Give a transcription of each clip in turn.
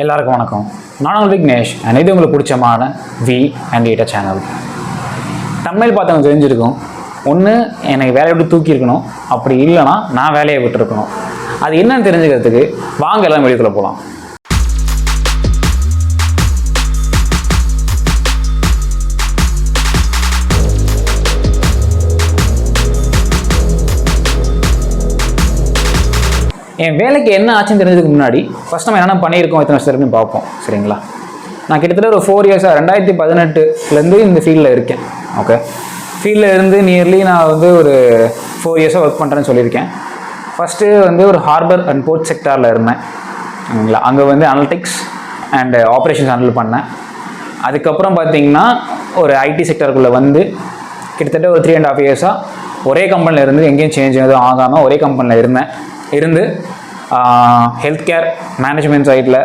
எல்லாருக்கும் வணக்கம். நான் விக்னேஷ் அண்ட் இது உங்களுக்கு பிடிச்சமான V and data channel. Tamil பார்த்தவங்க தெரிஞ்சிருக்கும். ஒன்று எனக்கு வேலையை விட்டு தூக்கியிருக்கணும், அப்படி இல்லைனா நான் வேலையை விட்டுருக்கணும். அது என்னன்னு தெரிஞ்சுக்கிறதுக்கு வாங்க எல்லாம் வெளிக்குள்ளே போகலாம். என் வேலைக்கு என்ன ஆச்சுன்னு தெரிஞ்சதுக்கு முன்னாடி ஃபஸ்ட் நம்ம என்னென்ன பண்ணியிருக்கோம் எத்தனை வருஷத்துக்குன்னு பார்ப்போம். சரிங்களா? நான் கிட்டத்தட்ட ஒரு 4 இயர்ஸாக 2018 இந்த ஃபீல்டில் இருக்கேன். ஓகே, ஃபீல்டில் இருந்து நியர்லி நான் ஒரு 4 இயர்ஸாக ஒர்க் பண்ணுறேன்னு சொல்லியிருக்கேன். ஃபஸ்ட்டு ஒரு ஹார்பர் அண்ட் போர்ட் செக்டாரில் இருந்தேன். சரிங்களா? அங்கே அனலிட்டிக்ஸ் அண்ட் ஆப்ரேஷன்ஸ் ஹேண்டில் பண்ணேன். அதுக்கப்புறம் பார்த்தீங்கன்னா ஒரு ஐடி செக்டருக்குள்ளே கிட்டத்தட்ட ஒரு 3.5 இயர்ஸாக ஒரே கம்பெனியில் இருந்து எங்கேயும் சேஞ்ச் எதுவும் ஆகாமல் ஒரே கம்பெனியில் இருந்து ஹெல்த் கேர் மேனேஜ்மெண்ட் சைடில்,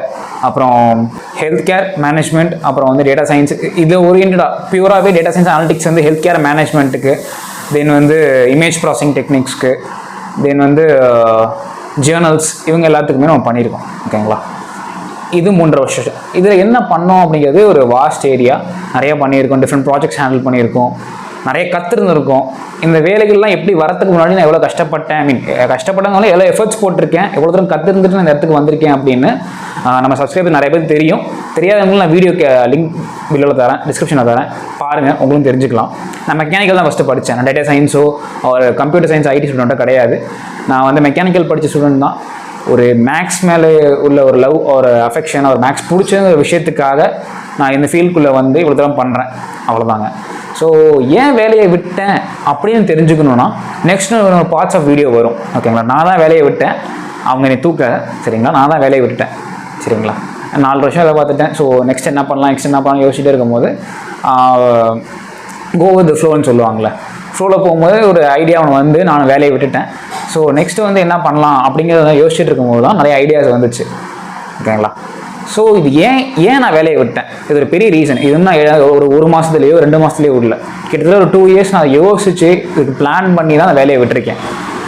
அப்புறம் ஹெல்த் கேர் மேனேஜ்மெண்ட், அப்புறம் டேட்டா சயின்ஸ், இது ஓரியன்டாக பியூராகவே data science analytics health care மேனேஜ்மெண்ட்டுக்கு, தென் இமேஜ் ப்ராசஸிங் டெக்னிக்ஸ்க்கு, தென் ஜேர்னல்ஸ், இவங்க எல்லாத்துக்குமே நம்ம பண்ணியிருக்கோம். ஓகேங்களா? இது 3 வருஷம். இதில் என்ன பண்ணோம் அப்படிங்கிறது ஒரு வாஸ்ட் ஏரியா. நிறைய பண்ணியிருக்கோம், டிஃப்ரெண்ட் ப்ராஜெக்ட்ஸ் ஹேண்டில் பண்ணியிருக்கோம், நிறைய கற்றுருந்துருக்கோம். இந்த வேலைகள்லாம் எப்படி வரத்துக்கு முன்னாடி நான் எவ்வளோ கஷ்டப்பட்டேன், கஷ்டப்பட்டவங்களும் எவ்வளோ எஃபர்ட்ஸ் போட்டிருக்கேன், எவ்வளோ தூரம் கற்றுருந்துட்டு நான் இந்த இடத்துக்கு வந்திருக்கேன் அப்படின்னு நம்ம சப்ஸ்கிரைபர் நிறைய பேர் தெரியும். தெரியாதவங்களும் நான் வீடியோ லிங்க் வீடியோவில் தரேன், டிஸ்கிரிப்ஷனில் தரேன், பாருங்கள், உங்களுக்கு தெரிஞ்சுக்கலாம். நான் மெக்கானிக்கல் தான் ஃபஸ்ட்டு படித்தேன். நான் டேட்டா சயின்ஸோ ஒரு கம்ப்யூட்டர் சயின்ஸ் ஐடி ஸ்டூடெண்ட்டோ கிடையாது. நான் மெக்கானிக்கல் படித்த ஸ்டூடெண்ட் தான். ஒரு மேக்ஸ் மேலே உள்ள ஒரு லவ், ஒரு அஃபெக்ஷன், ஒரு மேக்ஸ் பிடிச்ச விஷயத்துக்காக நான் இந்த ஃபீல்டுக்குள்ளே இவ்வளோ தூரம் பண்ணுறேன். அவ்வளோதாங்க. ஸோ ஏன் வேலையை விட்டேன் அப்படின்னு தெரிஞ்சுக்கணுன்னா நெக்ஸ்ட் ஒரு பார்ட்ஸ் ஆஃப் வீடியோ வரும். ஓகேங்களா? நான் தான் வேலையை விட்டேன், அவங்க என்னை தூக்க. சரிங்களா? நான் தான் வேலையை விட்டுட்டேன். சரிங்களா? 4 வருஷம் வேலை பார்த்துட்டேன். ஸோ நெக்ஸ்ட் என்ன பண்ணலாம் யோசிச்சுட்டே இருக்கும்போது கோ வித் த ஃப்ளோன்னு சொல்லுவாங்கள்ல, ஃப்ளோவில் போகும்போது ஒரு ஐடியா நான் வேலையை விட்டுட்டேன். ஸோ நெக்ஸ்ட்டு என்ன பண்ணலாம் அப்படிங்கிறத யோசிச்சுட்டு இருக்கும்போது தான் நிறைய ஐடியாஸ் வந்துச்சு. ஓகேங்களா? ஸோ இது ஏன் நான் வேலையை விட்டேன், இது ஒரு பெரிய ரீசன். இது நான் ஒரு மாதத்துலேயோ 2 மாதத்துலேயோ விடல, கிட்டத்தட்ட ஒரு 2 இயர்ஸ் நான் யோசிச்சு இதுக்கு பிளான் பண்ணி தான் நான் வேலையை விட்டுருக்கேன்.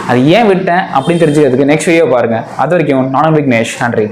அது ஏன் விட்டேன் அப்படின்னு தெரிஞ்சுக்கிறதுக்கு நெக்ஸ்ட் வீடியோ பாருங்கள். அது வரைக்கும் நான் விக்னேஷ். நன்றி.